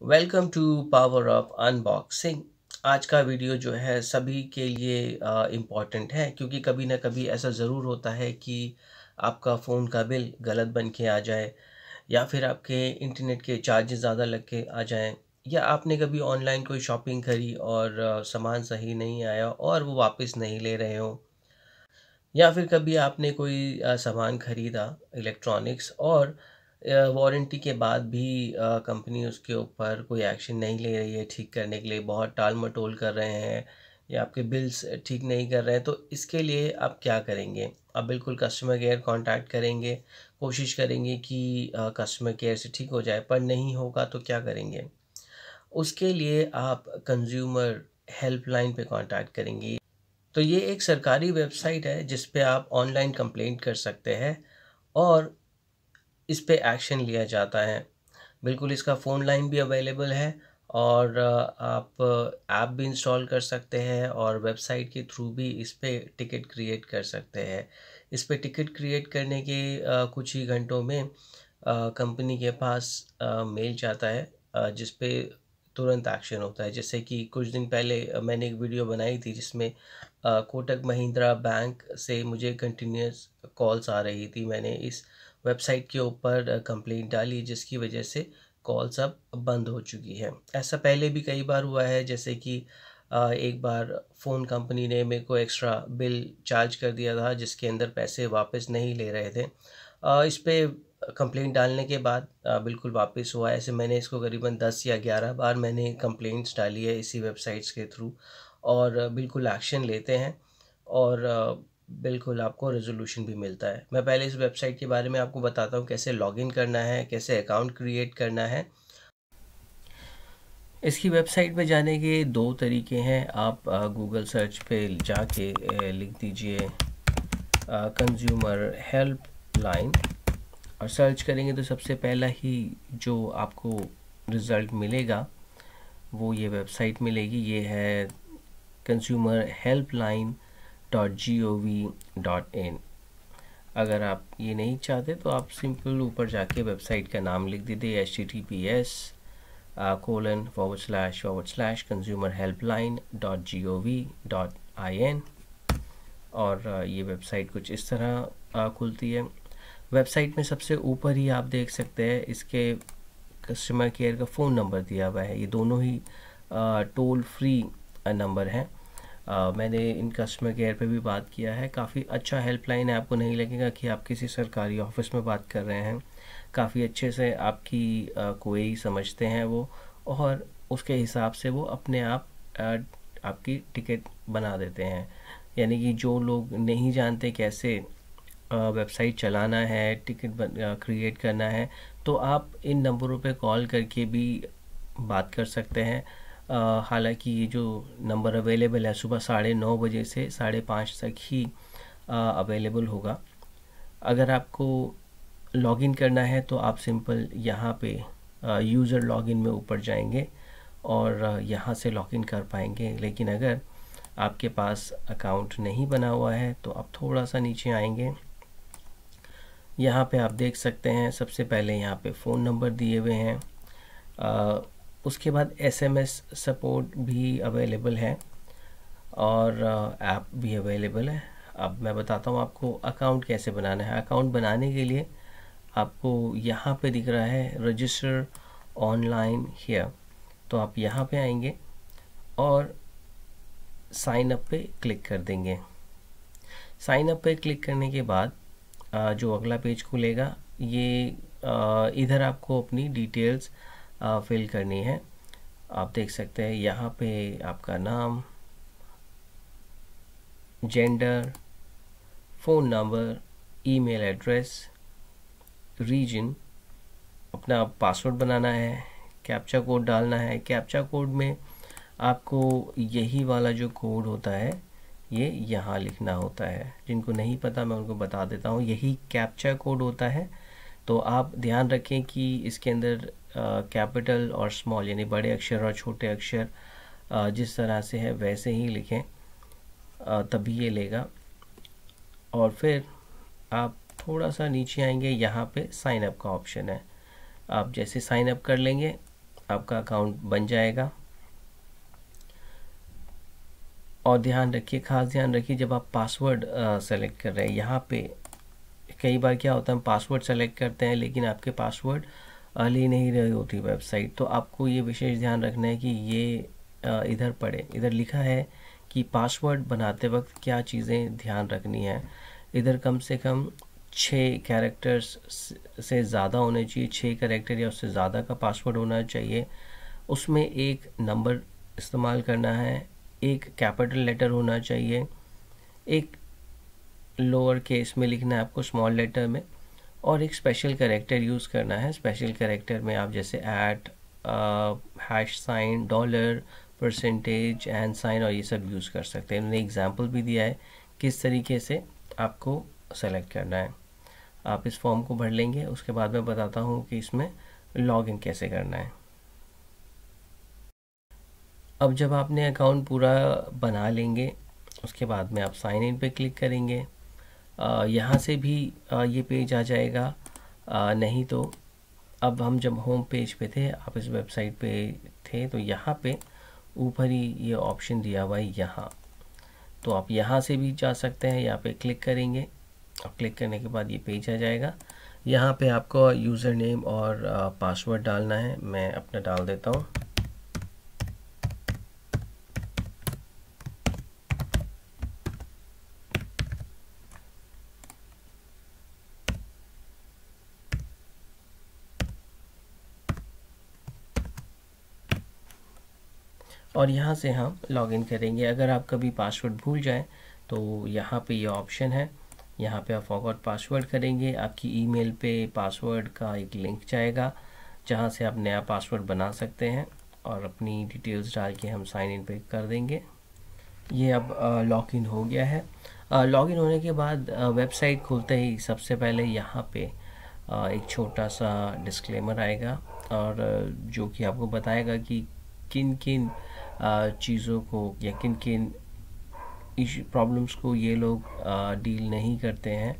Welcome to power of unboxing. आज का video जो है सभी के लिए इम्पॉर्टेंट है, क्योंकि कभी ना कभी ऐसा ज़रूर होता है कि आपका फ़ोन का बिल गलत बन के आ जाए, या फिर आपके इंटरनेट के चार्जेस ज़्यादा लग के आ जाएं, या आपने कभी ऑनलाइन कोई शॉपिंग करी और सामान सही नहीं आया और वो वापस नहीं ले रहे हो, या फिर कभी आपने कोई सामान खरीदा इलेक्ट्रॉनिक्स और वारंटी के बाद भी कंपनी उसके ऊपर कोई एक्शन नहीं ले रही है ठीक करने के लिए, बहुत टाल-मटोल कर रहे हैं या आपके बिल्स ठीक नहीं कर रहे हैं। तो इसके लिए आप क्या करेंगे? आप बिल्कुल कस्टमर केयर कॉन्टैक्ट करेंगे, कोशिश करेंगे कि कस्टमर केयर से ठीक हो जाए, पर नहीं होगा तो क्या करेंगे? उसके लिए आप कंज़्यूमर हेल्पलाइन पे कॉन्टैक्ट करेंगे। तो ये एक सरकारी वेबसाइट है जिस पे आप ऑनलाइन कंप्लेंट कर सकते हैं और इस पे एक्शन लिया जाता है। बिल्कुल, इसका फ़ोन लाइन भी अवेलेबल है और आप ऐप भी इंस्टॉल कर सकते हैं और वेबसाइट के थ्रू भी इस पे टिकट क्रिएट कर सकते हैं। इस पे टिकट क्रिएट करने के कुछ ही घंटों में कंपनी के पास मेल जाता है जिस पे तुरंत एक्शन होता है। जैसे कि कुछ दिन पहले मैंने एक वीडियो बनाई थी जिसमें कोटक महिंद्रा बैंक से मुझे कंटिन्यूअस कॉल्स आ रही थी। मैंने इस वेबसाइट के ऊपर कंप्लेंट डाली जिसकी वजह से कॉल्स अब बंद हो चुकी है। ऐसा पहले भी कई बार हुआ है, जैसे कि एक बार फ़ोन कंपनी ने मेरे को एक्स्ट्रा बिल चार्ज कर दिया था जिसके अंदर पैसे वापस नहीं ले रहे थे। इस पे कंप्लेंट डालने के बाद बिल्कुल वापस हुआ। ऐसे मैंने इसको करीबन 10 या 11 बार मैंने कंप्लेंट्स डाली है इसी वेबसाइट्स के थ्रू, और बिल्कुल एक्शन लेते हैं और बिल्कुल आपको रेज़ोल्यूशन भी मिलता है। मैं पहले इस वेबसाइट के बारे में आपको बताता हूँ कैसे लॉगिन करना है, कैसे अकाउंट क्रिएट करना है। इसकी वेबसाइट पे जाने के दो तरीके हैं। आप गूगल सर्च पे जाके लिख दीजिए कंज्यूमर हेल्पलाइन और सर्च करेंगे तो सबसे पहला ही जो आपको रिज़ल्ट मिलेगा वो ये वेबसाइट मिलेगी। ये है consumerhelpline.gov.in। अगर आप ये नहीं चाहते तो आप सिंपल ऊपर जाके वेबसाइट का नाम लिख दीजिए https://consumerhelpline.gov.in और ये वेबसाइट कुछ इस तरह खुलती है। वेबसाइट में सबसे ऊपर ही आप देख सकते हैं इसके कस्टमर केयर का फ़ोन नंबर दिया हुआ है। ये दोनों ही टोल फ्री नंबर हैं। मैंने इन कस्टमर केयर पे भी बात किया है। काफ़ी अच्छा हेल्पलाइन है, आपको नहीं लगेगा कि आप किसी सरकारी ऑफिस में बात कर रहे हैं। काफ़ी अच्छे से आपकी क्वेरी समझते हैं वो, और उसके हिसाब से वो अपने आप आपकी टिकट बना देते हैं। यानी कि जो लोग नहीं जानते कैसे वेबसाइट चलाना है, टिकट क्रिएट करना है, तो आप इन नंबरों पे कॉल करके भी बात कर सकते हैं। हालांकि ये जो नंबर अवेलेबल है सुबह 9:30 बजे से 5:30 तक ही अवेलेबल होगा। अगर आपको लॉगिन करना है तो आप सिंपल यहाँ पे यूज़र लॉगिन में ऊपर जाएंगे और यहाँ से लॉगिन कर पाएंगे। लेकिन अगर आपके पास अकाउंट नहीं बना हुआ है तो आप थोड़ा सा नीचे आएंगे। यहाँ पे आप देख सकते हैं सबसे पहले यहाँ पे फ़ोन नंबर दिए हुए हैं। उसके बाद एसएमएस सपोर्ट भी अवेलेबल है और ऐप भी अवेलेबल है। अब मैं बताता हूँ आपको अकाउंट कैसे बनाना है। अकाउंट बनाने के लिए आपको यहाँ पे दिख रहा है रजिस्टर ऑनलाइन हियर, तो आप यहाँ पे आएंगे और साइन अप पे क्लिक कर देंगे। साइन अप पे क्लिक करने के बाद जो अगला पेज खुलेगा, ये इधर आपको अपनी डिटेल्स फिल करनी है। आप देख सकते हैं यहाँ पे आपका नाम, gender, phone number, email address, region, अपना पासवर्ड बनाना है, कैप्चा कोड डालना है। कैप्चा कोड में आपको यही वाला जो कोड होता है ये यहाँ लिखना होता है। जिनको नहीं पता मैं उनको बता देता हूँ, यही कैप्चा कोड होता है। तो आप ध्यान रखें कि इसके अंदर कैपिटल और स्मॉल यानी बड़े अक्षर और छोटे अक्षर जिस तरह से है वैसे ही लिखें, तभी ये लेगा। और फिर आप थोड़ा सा नीचे आएंगे, यहाँ पे साइन अप का ऑप्शन है। आप जैसे साइन अप कर लेंगे आपका अकाउंट बन जाएगा। और ध्यान रखिए, खास ध्यान रखिए, जब आप पासवर्ड सेलेक्ट कर रहे हैं, यहाँ पे कई बार क्या होता है, हम पासवर्ड सेलेक्ट करते हैं लेकिन आपके पासवर्ड ले नहीं रही होती वेबसाइट। तो आपको ये विशेष ध्यान रखना है कि ये इधर पढ़े, इधर लिखा है कि पासवर्ड बनाते वक्त क्या चीज़ें ध्यान रखनी है। इधर कम से कम 6 कैरेक्टर्स से ज़्यादा होने चाहिए, 6 कैरेक्टर या उससे ज़्यादा का पासवर्ड होना चाहिए। उसमें एक नंबर इस्तेमाल करना है, एक कैपिटल लेटर होना चाहिए, एक लोअर केस में लिखना है आपको, स्मॉल लेटर में, और एक स्पेशल कैरेक्टर यूज़ करना है। स्पेशल कैरेक्टर में आप जैसे @ hash sign, dollar, percentage, and sign और ये सब यूज़ कर सकते हैं। उन्होंने एग्जाम्पल भी दिया है किस तरीके से आपको सेलेक्ट करना है। आप इस फॉर्म को भर लेंगे, उसके बाद मैं बताता हूँ कि इसमें लॉगिन कैसे करना है। अब जब आपने अकाउंट पूरा बना लेंगे, उसके बाद में आप साइन इन पे क्लिक करेंगे। यहाँ से भी ये पेज आ जाएगा। नहीं तो अब हम जब होम पेज पे थे, आप इस वेबसाइट पे थे, तो यहाँ पे ऊपर ही ये ऑप्शन दिया हुआ है यहाँ, तो आप यहाँ से भी जा सकते हैं। यहाँ पे क्लिक करेंगे और क्लिक करने के बाद ये पेज आ जाएगा। यहाँ पे आपको यूज़र नेम और पासवर्ड डालना है। मैं अपना डाल देता हूँ। और यहाँ से हम लॉगिन करेंगे। अगर आप कभी पासवर्ड भूल जाएं तो यहाँ पे ये ऑप्शन है, यहाँ पे आप फॉरगॉट पासवर्ड करेंगे, आपकी ईमेल पे पासवर्ड का एक लिंक जाएगा जहाँ से आप नया पासवर्ड बना सकते हैं, और अपनी डिटेल्स डाल के हम साइन इन पे कर देंगे। ये अब लॉगिन हो गया है। लॉगिन होने के बाद वेबसाइट खोलते ही सबसे पहले यहाँ पे एक छोटा सा डिस्क्लेमर आएगा, और जो कि आपको बताएगा कि किन किन चीज़ों को या किन किन प्रॉब्लम्स को ये लोग डील नहीं करते हैं।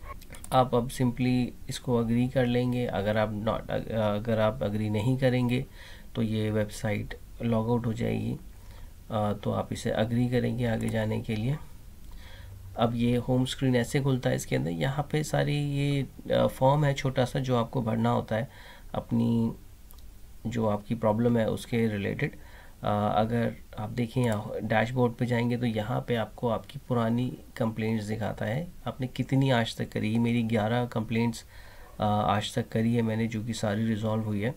आप अब सिंपली इसको अग्री कर लेंगे। अगर आप अग्री नहीं करेंगे तो ये वेबसाइट लॉग आउट हो जाएगी। तो आप इसे अग्री करेंगे आगे जाने के लिए। अब ये होम स्क्रीन ऐसे खुलता है। इसके अंदर यहाँ पे सारी ये फॉर्म है छोटा सा, जो आपको भरना होता है अपनी जो आपकी प्रॉब्लम है उसके रिलेटेड। अगर आप देखें यहाँ डैशबोर्ड पे जाएंगे तो यहाँ पे आपको आपकी पुरानी कंप्लेंट्स दिखाता है, आपने कितनी आज तक करी। मेरी 11 कंप्लेंट्स आज तक करी है मैंने, जो कि सारी रिज़ॉल्व हुई है।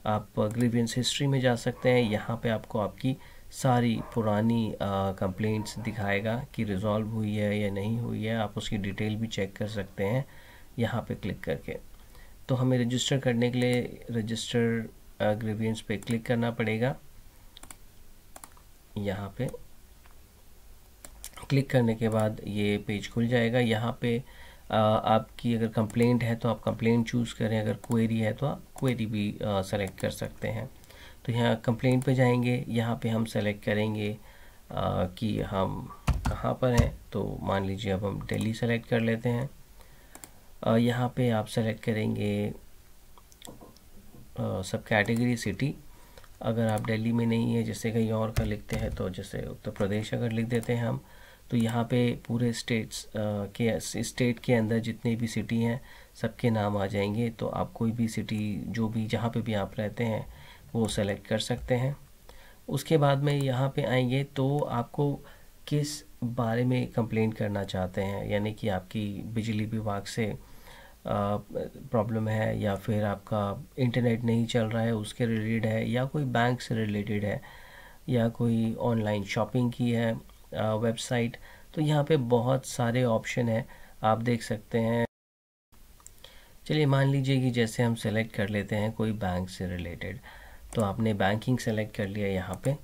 आप ग्रीवेंस हिस्ट्री में जा सकते हैं, यहाँ पे आपको आपकी सारी पुरानी कंप्लेंट्स दिखाएगा कि रिज़ॉल्व हुई है या नहीं हुई है। आप उसकी डिटेल भी चेक कर सकते हैं यहाँ पे क्लिक करके। तो हमें रजिस्टर करने के लिए रजिस्टर ग्रीवेंस पे क्लिक करना पड़ेगा। यहाँ पे क्लिक करने के बाद ये पेज खुल जाएगा। यहाँ पे आपकी अगर कंप्लेंट है तो आप कंप्लेंट चूज़ करें, अगर क्वेरी है तो आप क्वेरी भी सेलेक्ट कर सकते हैं। तो यहाँ कंप्लेंट पे जाएंगे, यहाँ पे हम सेलेक्ट करेंगे कि हम कहाँ पर हैं। तो मान लीजिए अब हम दिल्ली सेलेक्ट कर लेते हैं। यहाँ पे आप सेलेक्ट करेंगे सब कैटेगरी सिटी। अगर आप दिल्ली में नहीं है, जैसे कहीं और का लिखते हैं, तो जैसे उत्तर प्रदेश अगर लिख देते हैं हम, तो यहाँ पे पूरे स्टेट के अंदर जितने भी सिटी हैं सबके नाम आ जाएंगे। तो आप कोई भी सिटी जो भी जहाँ पे भी आप रहते हैं वो सेलेक्ट कर सकते हैं। उसके बाद में यहाँ पे आएंगे तो आपको किस बारे में कंप्लेंट करना चाहते हैं, यानी कि आपकी बिजली विभाग से प्रॉब्लम है, या फिर आपका इंटरनेट नहीं चल रहा है उसके रिलेटेड है, या कोई बैंक से रिलेटेड है, या कोई ऑनलाइन शॉपिंग की है वेबसाइट। तो यहाँ पे बहुत सारे ऑप्शन है, आप देख सकते हैं। चलिए मान लीजिए कि जैसे हम सेलेक्ट कर लेते हैं कोई बैंक से रिलेटेड, तो आपने बैंकिंग सेलेक्ट कर लिया यहाँ पे,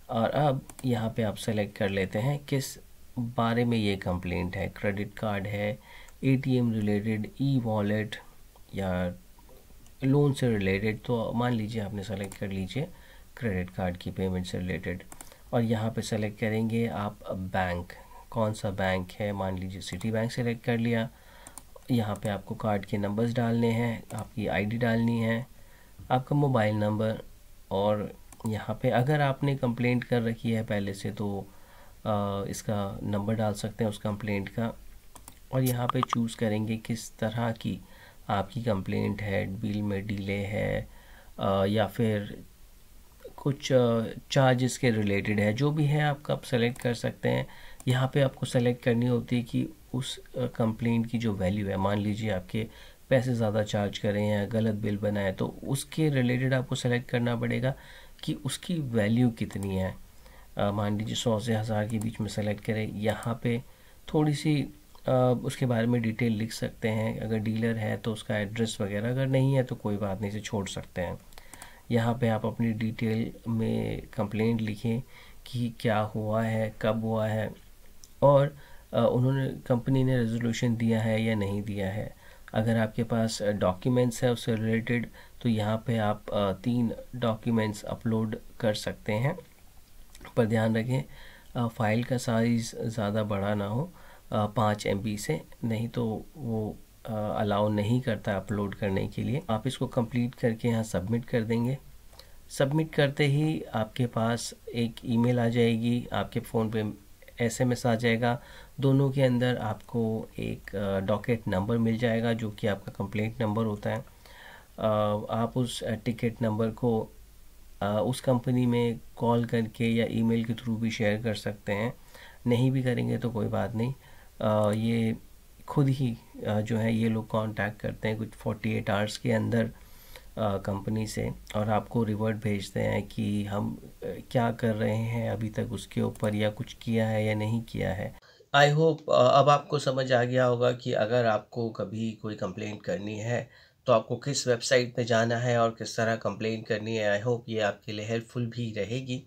और अब यहाँ पे आप सेलेक्ट कर लेते हैं किस बारे में ये कंप्लेंट है। क्रेडिट कार्ड है, एटीएम रिलेटेड, ई वॉलेट, या लोन से रिलेटेड। तो मान लीजिए आपने सेलेक्ट कर लीजिए क्रेडिट कार्ड की पेमेंट से रिलेटेड, और यहाँ पे सेलेक्ट करेंगे आप बैंक, कौन सा बैंक है। मान लीजिए सिटी बैंक सेलेक्ट कर लिया। यहाँ पे आपको कार्ड के नंबर्स डालने हैं, आपकी आईडी डालनी है, आपका मोबाइल नंबर, और यहाँ पे अगर आपने कंप्लेंट कर रखी है पहले से तो इसका नंबर डाल सकते हैं उस कंप्लेंट का, और यहाँ पे चूज़ करेंगे किस तरह की आपकी कंप्लेंट है, बिल में डिले है या फिर कुछ चार्जेस के रिलेटेड है, जो भी है आपका आप सेलेक्ट कर सकते हैं। यहाँ पे आपको सेलेक्ट करनी होती है कि उस कंप्लेंट की जो वैल्यू है, मान लीजिए आपके पैसे ज़्यादा चार्ज करें या गलत बिल बनाए, तो उसके रिलेटेड आपको सेलेक्ट करना पड़ेगा कि उसकी वैल्यू कितनी है। मान लीजिए 100 से 1000 के बीच में सेलेक्ट करें। यहाँ पे थोड़ी सी उसके बारे में डिटेल लिख सकते हैं, अगर डीलर है तो उसका एड्रेस वगैरह, अगर नहीं है तो कोई बात नहीं, से छोड़ सकते हैं। यहाँ पे आप अपनी डिटेल में कंप्लेंट लिखें कि क्या हुआ है, कब हुआ है, और उन्होंने कंपनी ने रेजोल्यूशन दिया है या नहीं दिया है। अगर आपके पास डॉक्यूमेंट्स है उससे रिलेटेड, तो यहाँ पे आप 3 डॉक्यूमेंट्स अपलोड कर सकते हैं। पर ध्यान रखें फ़ाइल का साइज़ ज़्यादा बड़ा ना हो, 5 MB से, नहीं तो वो अलाउ नहीं करता अपलोड करने के लिए। आप इसको कंप्लीट करके यहाँ सबमिट कर देंगे। सबमिट करते ही आपके पास एक ईमेल आ जाएगी, आपके फ़ोन पे SMS आ जाएगा। दोनों के अंदर आपको एक डॉकेट नंबर मिल जाएगा जो कि आपका कंप्लेंट नंबर होता है। आप उस टिकट नंबर को उस कंपनी में कॉल करके या ईमेल के थ्रू भी शेयर कर सकते हैं। नहीं भी करेंगे तो कोई बात नहीं, ये खुद ही जो है ये लोग कांटेक्ट करते हैं कुछ 48 आवर्स के अंदर कंपनी से, और आपको रिवर्ट भेजते हैं कि हम क्या कर रहे हैं अभी तक उसके ऊपर, या कुछ किया है या नहीं किया है। आई होप अब आपको समझ आ गया होगा कि अगर आपको कभी कोई कंप्लेंट करनी है तो आपको किस वेबसाइट पे जाना है और किस तरह कंप्लेंट करनी है। आई होप ये आपके लिए हेल्पफुल भी रहेगी।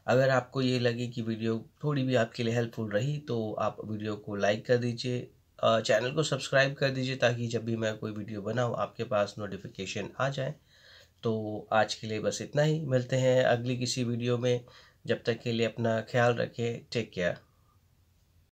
अगर आपको ये लगे कि वीडियो थोड़ी भी आपके लिए हेल्पफुल रही तो आप वीडियो को लाइक कर दीजिए, चैनल को सब्सक्राइब कर दीजिए, ताकि जब भी मैं कोई वीडियो बनाऊँ आपके पास नोटिफिकेशन आ जाए। तो आज के लिए बस इतना ही, मिलते हैं अगली किसी वीडियो में। जब तक के लिए अपना ख्याल रखें, टेक केयर।